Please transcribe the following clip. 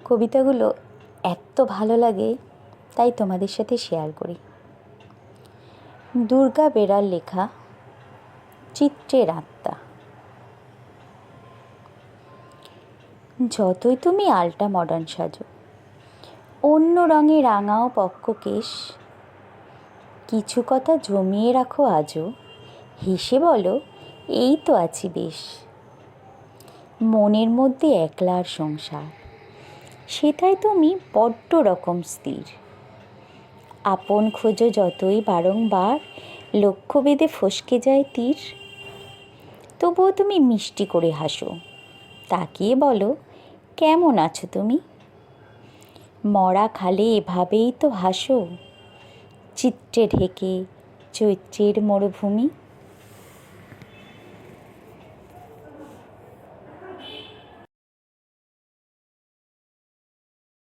কবিতাগুলো এত ভালো লাগে, তাই তোমাদের সাথে শেয়ার করি। দুর্গা বেরার লেখা চিত্রের আত্মা। যতই তুমি আল্ট্রা মডার্ন সাজো, অন্য রঙে রাঙাও পক্ককেশ, কিছু কথা জমিয়ে রাখো আজও, হেসে বলো এই তো আছি বেশ। মনের মধ্যে একলার সংসার, সেটাই তুমি বড্ড রকম স্থির। আপন খোঁজো যতই বারংবার, লক্ষ্য বেঁধে ফসকে যায় তীর। তবুও তুমি মিষ্টি করে হাসো, তাকিয়ে বলো কেমন আছো তুমি। মরা খালে এভাবেই তো হাসো, চিত্রে ঢেকে চৈত্রের মরুভূমি।